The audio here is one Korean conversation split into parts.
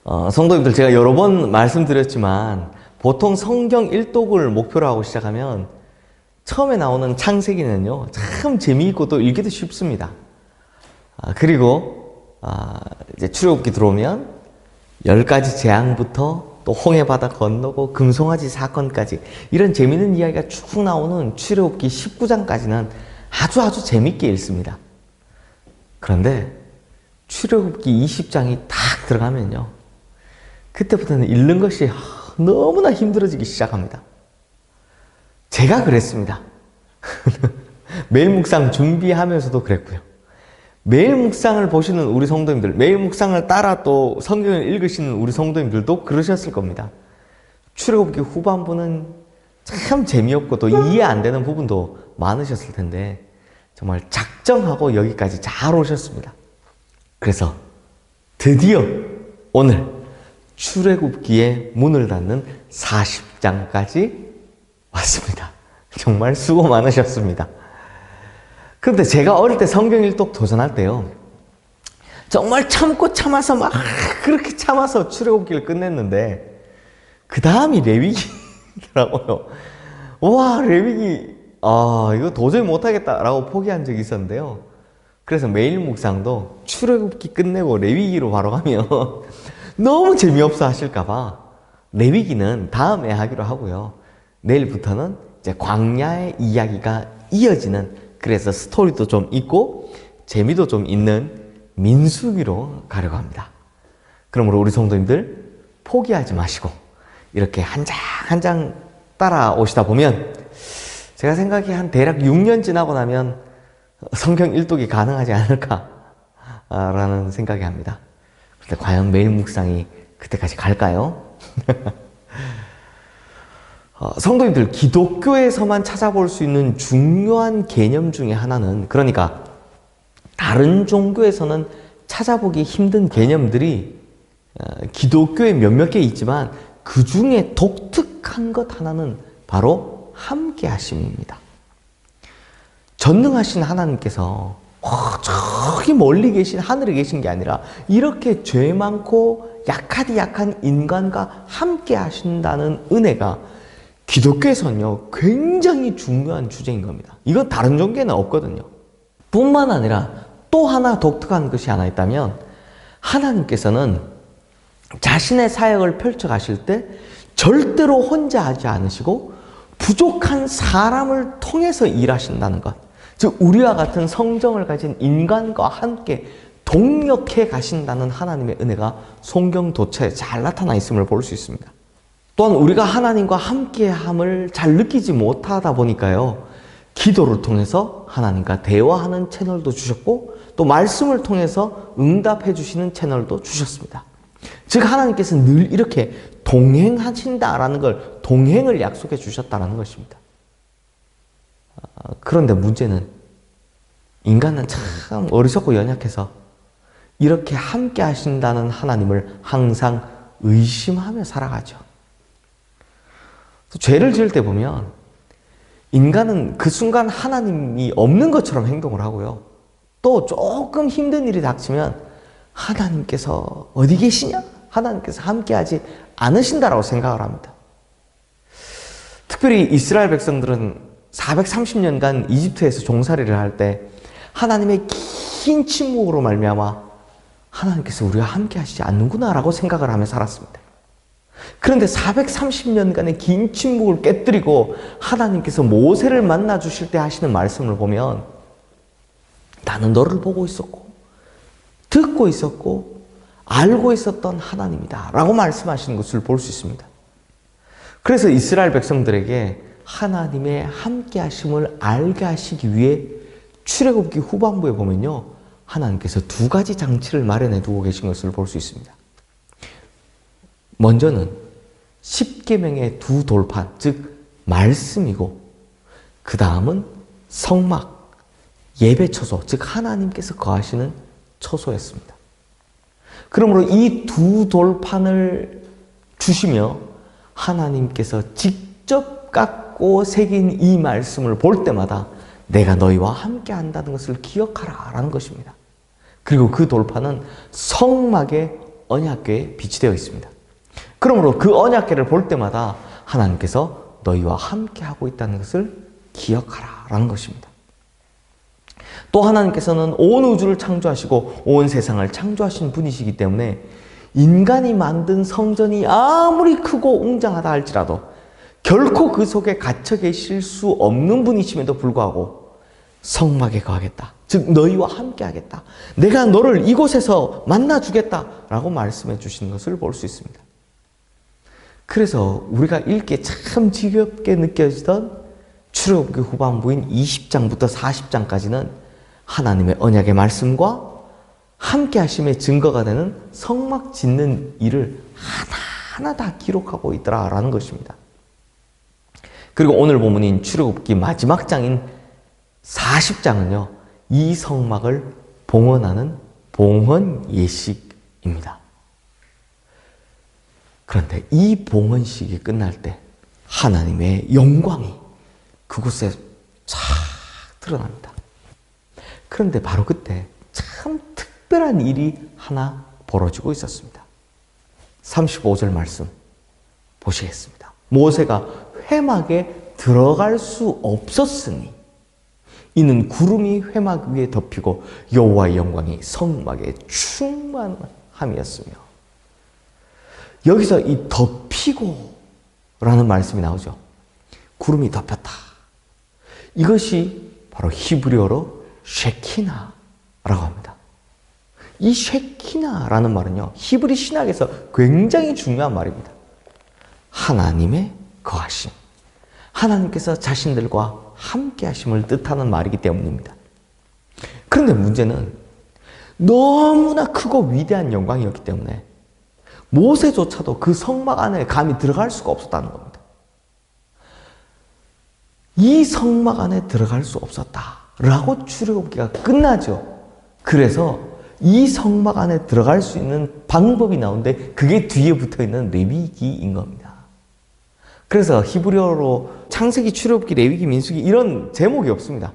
성도님들, 제가 여러 번 말씀드렸지만 보통 성경 일독을 목표로 하고 시작하면 처음에 나오는 창세기는요 참 재미있고 또 읽기도 쉽습니다. 그리고 이제 출애굽기 들어오면 10가지 재앙부터 또 홍해바다 건너고 금송아지 사건까지 이런 재미있는 이야기가 쭉 나오는 출애굽기 19장까지는 아주 재미있게 읽습니다. 그런데 출애굽기 20장이 딱 들어가면요 그때부터는 읽는 것이 너무나 힘들어지기 시작합니다. 제가 그랬습니다. 매일 묵상 준비하면서도 그랬고요. 매일 묵상을 보시는 우리 성도님들, 매일 묵상을 따라 또 성경을 읽으시는 우리 성도님들도 그러셨을 겁니다. 출애굽기 후반부는 참 재미없고 또 이해 안 되는 부분도 많으셨을 텐데 정말 작정하고 여기까지 잘 오셨습니다. 그래서 드디어 오늘 출애굽기의 문을 닫는 40장까지 왔습니다. 정말 수고 많으셨습니다. 그런데 제가 어릴 때 성경 일독 도전할 때요 정말 참고 참아서 막 그렇게 참아서 출애굽기를 끝냈는데 그 다음이 레위기더라고요. 와, 레위기 이거 도저히 못하겠다라고 포기한 적이 있었는데요. 그래서 매일 묵상도 출애굽기 끝내고 레위기로 바로 가면 너무 재미없어 하실까봐 레위기는 다음에 하기로 하고요. 내일부터는 이제 광야의 이야기가 이어지는, 그래서 스토리도 좀 있고 재미도 좀 있는 민수기로 가려고 합니다. 그러므로 우리 성도님들 포기하지 마시고 이렇게 한 장 한 장 따라오시다 보면 제가 생각에 한 대략 6년 지나고 나면 성경 일독이 가능하지 않을까라는 생각이 합니다. 근데 과연 매일 묵상이 그때까지 갈까요? 성도님들, 기독교에서만 찾아볼 수 있는 중요한 개념 중에 하나는, 그러니까 다른 종교에서는 찾아보기 힘든 개념들이 기독교에 몇몇 개 있지만 그 중에 독특한 것 하나는 바로 함께 하심입니다. 전능하신 하나님께서 저기 멀리 계신 하늘에 계신 게 아니라 이렇게 죄 많고 약하디 약한 인간과 함께 하신다는 은혜가 기독교에서는요 굉장히 중요한 주제인 겁니다. 이건 다른 종교에는 없거든요. 뿐만 아니라 또 하나 독특한 것이 하나 있다면, 하나님께서는 자신의 사역을 펼쳐가실 때 절대로 혼자 하지 않으시고 부족한 사람을 통해서 일하신다는 것, 즉 우리와 같은 성정을 가진 인간과 함께 동역해 가신다는 하나님의 은혜가 성경 도처에 잘 나타나 있음을 볼 수 있습니다. 또한 우리가 하나님과 함께함을 잘 느끼지 못하다 보니까요, 기도를 통해서 하나님과 대화하는 채널도 주셨고 또 말씀을 통해서 응답해 주시는 채널도 주셨습니다. 즉 하나님께서 늘 이렇게 동행하신다라는 걸, 동행을 약속해 주셨다는 것입니다. 그런데 문제는 인간은 참 어리석고 연약해서 이렇게 함께 하신다는 하나님을 항상 의심하며 살아가죠. 죄를 지을 때 보면 인간은 그 순간 하나님이 없는 것처럼 행동을 하고요. 또 조금 힘든 일이 닥치면 하나님께서 어디 계시냐? 하나님께서 함께하지 않으신다라고 생각을 합니다. 특별히 이스라엘 백성들은 430년간 이집트에서 종살이를 할 때 하나님의 긴 침묵으로 말미암아 하나님께서 우리와 함께 하시지 않는구나라고 생각을 하며 살았습니다. 그런데 430년간의 긴 침묵을 깨뜨리고 하나님께서 모세를 만나 주실 때 하시는 말씀을 보면 나는 너를 보고 있었고 듣고 있었고 알고 있었던 하나님이다 라고 말씀하시는 것을 볼 수 있습니다. 그래서 이스라엘 백성들에게 하나님의 함께 하심을 알게 하시기 위해 출애굽기 후반부에 보면요, 하나님께서 두 가지 장치를 마련해 두고 계신 것을 볼 수 있습니다. 먼저는 십계명의 두 돌판, 즉 말씀이고, 그 다음은 성막, 예배 처소, 즉 하나님께서 거하시는 처소였습니다. 그러므로 이 두 돌판을 주시며 하나님께서 직접 깎고 새긴 이 말씀을 볼 때마다 내가 너희와 함께 한다는 것을 기억하라 라는 것입니다. 그리고 그 돌판은 성막의 언약궤에 빛이 되어 있습니다. 그러므로 그 언약궤를 볼 때마다 하나님께서 너희와 함께 하고 있다는 것을 기억하라 라는 것입니다. 또 하나님께서는 온 우주를 창조하시고 온 세상을 창조하신 분이시기 때문에 인간이 만든 성전이 아무리 크고 웅장하다 할지라도 결코 그 속에 갇혀 계실 수 없는 분이심에도 불구하고 성막에 거하겠다. 즉 너희와 함께 하겠다. 내가 너를 이곳에서 만나주겠다 라고 말씀해 주시는 것을 볼 수 있습니다. 그래서 우리가 읽기에 참 지겹게 느껴지던 출애굽기 후반부인 20장부터 40장까지는 하나님의 언약의 말씀과 함께 하심의 증거가 되는 성막 짓는 일을 하나하나 다 기록하고 있더라라는 것입니다. 그리고 오늘 본문인 출애굽기 마지막 장인 40장은요. 이 성막을 봉헌하는 봉헌 예식입니다. 그런데 이 봉헌식이 끝날 때 하나님의 영광이 그곳에 쫙 드러납니다. 그런데 바로 그때 참 특별한 일이 하나 벌어지고 있었습니다. 35절 말씀 보시겠습니다. 모세가 회막에 들어갈 수 없었으니 이는 구름이 회막 위에 덮이고 여호와의 영광이 성막에 충만함이었으며. 여기서 이 덮이고 라는 말씀이 나오죠. 구름이 덮였다. 이것이 바로 히브리어로 쉐키나라고 합니다. 이 쉐키나라는 말은요, 히브리 신학에서 굉장히 중요한 말입니다. 하나님의 거하심, 하나님께서 자신들과 함께 하심을 뜻하는 말이기 때문입니다. 그런데 문제는 너무나 크고 위대한 영광이었기 때문에 모세조차도 그 성막 안에 감히 들어갈 수가 없었다는 겁니다. 이 성막 안에 들어갈 수 없었다라고 출애굽기가 끝나죠. 그래서 이 성막 안에 들어갈 수 있는 방법이 나오는데 그게 뒤에 붙어있는 레위기인 겁니다. 그래서 히브리어로 창세기, 출애굽기, 레위기, 민수기 이런 제목이 없습니다.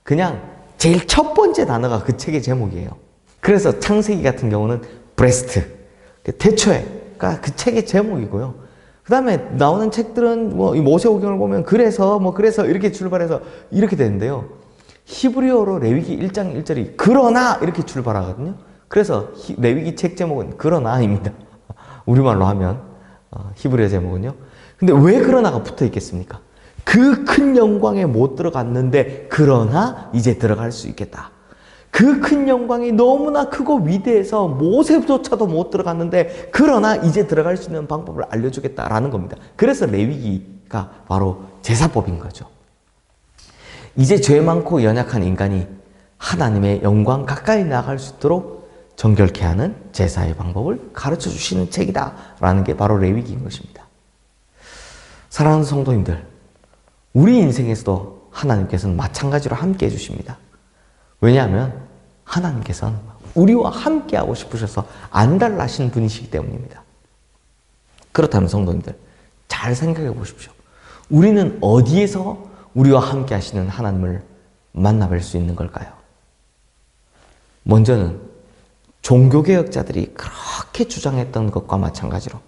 그냥 제일 첫 번째 단어가 그 책의 제목이에요. 그래서 창세기 같은 경우는 브레스트, 태초에가 그 책의 제목이고요. 그 다음에 나오는 책들은 뭐 이 모세오경을 보면 그래서 이렇게 출발해서 이렇게 되는데요. 히브리어로 레위기 1장 1절이 그러나 이렇게 출발하거든요. 그래서 레위기 책 제목은 그러나입니다. 우리말로 하면 히브리어 제목은요. 근데 왜 그러나가 붙어 있겠습니까? 그 큰 영광에 못 들어갔는데 그러나 이제 들어갈 수 있겠다. 그 큰 영광이 너무나 크고 위대해서 모세조차도 못 들어갔는데 그러나 이제 들어갈 수 있는 방법을 알려주겠다라는 겁니다. 그래서 레위기가 바로 제사법인 거죠. 이제 죄 많고 연약한 인간이 하나님의 영광 가까이 나갈 수 있도록 정결케 하는 제사의 방법을 가르쳐 주시는 책이다라는 게 바로 레위기인 것입니다. 사랑하는 성도님들, 우리 인생에서도 하나님께서는 마찬가지로 함께 해주십니다. 왜냐하면 하나님께서는 우리와 함께 하고 싶으셔서 안달나신 분이시기 때문입니다. 그렇다면 성도님들, 잘 생각해 보십시오. 우리는 어디에서 우리와 함께 하시는 하나님을 만나뵐 수 있는 걸까요? 먼저는 종교개혁자들이 그렇게 주장했던 것과 마찬가지로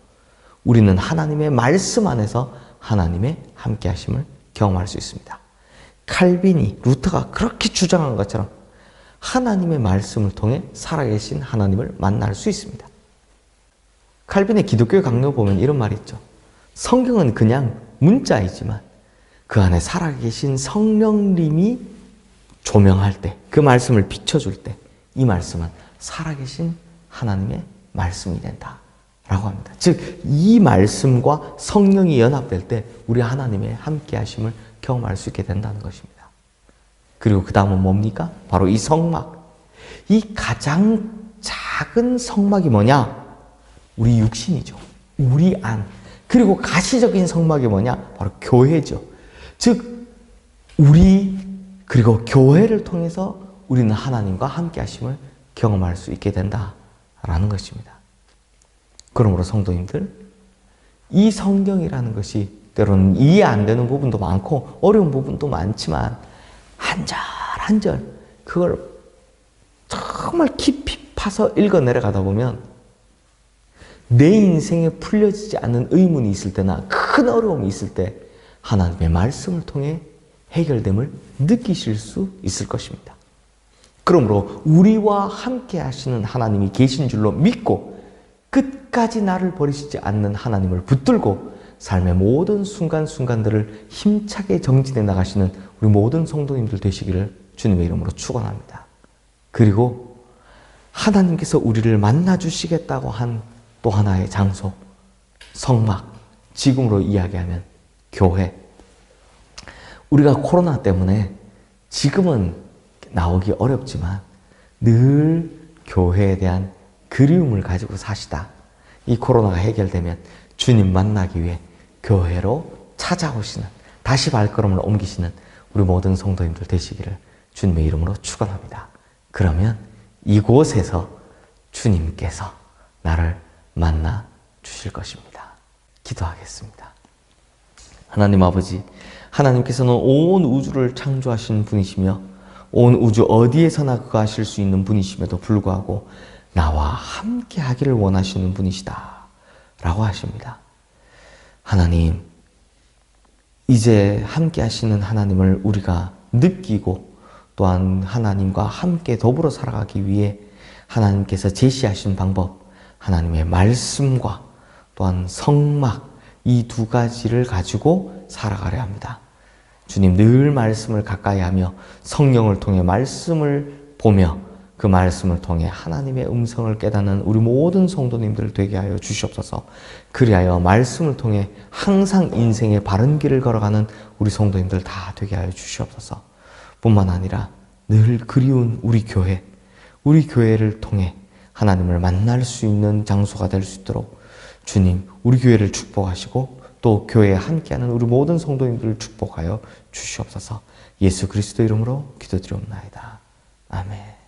우리는 하나님의 말씀 안에서 하나님의 함께 하심을 경험할 수 있습니다. 칼빈이, 루터가 그렇게 주장한 것처럼 하나님의 말씀을 통해 살아계신 하나님을 만날 수 있습니다. 칼빈의 기독교 강요 보면 이런 말이 있죠. 성경은 그냥 문자이지만 그 안에 살아계신 성령님이 조명할 때, 그 말씀을 비춰줄 때 이 말씀은 살아계신 하나님의 말씀이 된다 라고 합니다. 즉, 이 말씀과 성령이 연합될 때 우리 하나님의 함께 하심을 경험할 수 있게 된다는 것입니다. 그리고 그 다음은 뭡니까? 바로 이 성막. 이 가장 작은 성막이 뭐냐? 우리 육신이죠. 우리 안. 그리고 가시적인 성막이 뭐냐? 바로 교회죠. 즉, 우리 그리고 교회를 통해서 우리는 하나님과 함께 하심을 경험할 수 있게 된다라는 것입니다. 그러므로 성도님들, 이 성경이라는 것이 때로는 이해 안 되는 부분도 많고 어려운 부분도 많지만 한 절 한 절 그걸 정말 깊이 파서 읽어 내려가다 보면 내 인생에 풀려지지 않는 의문이 있을 때나 큰 어려움이 있을 때 하나님의 말씀을 통해 해결됨을 느끼실 수 있을 것입니다. 그러므로 우리와 함께 하시는 하나님이 계신 줄로 믿고 끝까지 나를 버리시지 않는 하나님을 붙들고 삶의 모든 순간순간들을 힘차게 정진해 나가시는 우리 모든 성도님들 되시기를 주님의 이름으로 축원합니다. 그리고 하나님께서 우리를 만나 주시겠다고 한 또 하나의 장소, 성막, 지금으로 이야기하면 교회. 우리가 코로나 때문에 지금은 나오기 어렵지만 늘 교회에 대한 그리움을 가지고 사시다. 이 코로나가 해결되면 주님 만나기 위해 교회로 찾아오시는, 다시 발걸음을 옮기시는 우리 모든 성도님들 되시기를 주님의 이름으로 축원합니다. 그러면 이곳에서 주님께서 나를 만나 주실 것입니다. 기도하겠습니다. 하나님 아버지, 하나님께서는 온 우주를 창조하신 분이시며 온 우주 어디에서나 거하실 수 있는 분이심에도 불구하고 나와 함께 하기를 원하시는 분이시다 라고 하십니다. 하나님, 이제 함께 하시는 하나님을 우리가 느끼고 또한 하나님과 함께 더불어 살아가기 위해 하나님께서 제시하신 방법, 하나님의 말씀과 또한 성막, 이 두 가지를 가지고 살아가려 합니다. 주님, 늘 말씀을 가까이 하며 성령을 통해 말씀을 보며 그 말씀을 통해 하나님의 음성을 깨닫는 우리 모든 성도님들 되게 하여 주시옵소서. 그리하여 말씀을 통해 항상 인생의 바른 길을 걸어가는 우리 성도님들 다 되게 하여 주시옵소서. 뿐만 아니라 늘 그리운 우리 교회를 통해 하나님을 만날 수 있는 장소가 될 수 있도록 주님, 우리 교회를 축복하시고 또 교회에 함께하는 우리 모든 성도님들을 축복하여 주시옵소서. 예수 그리스도 이름으로 기도드리옵나이다. 아멘.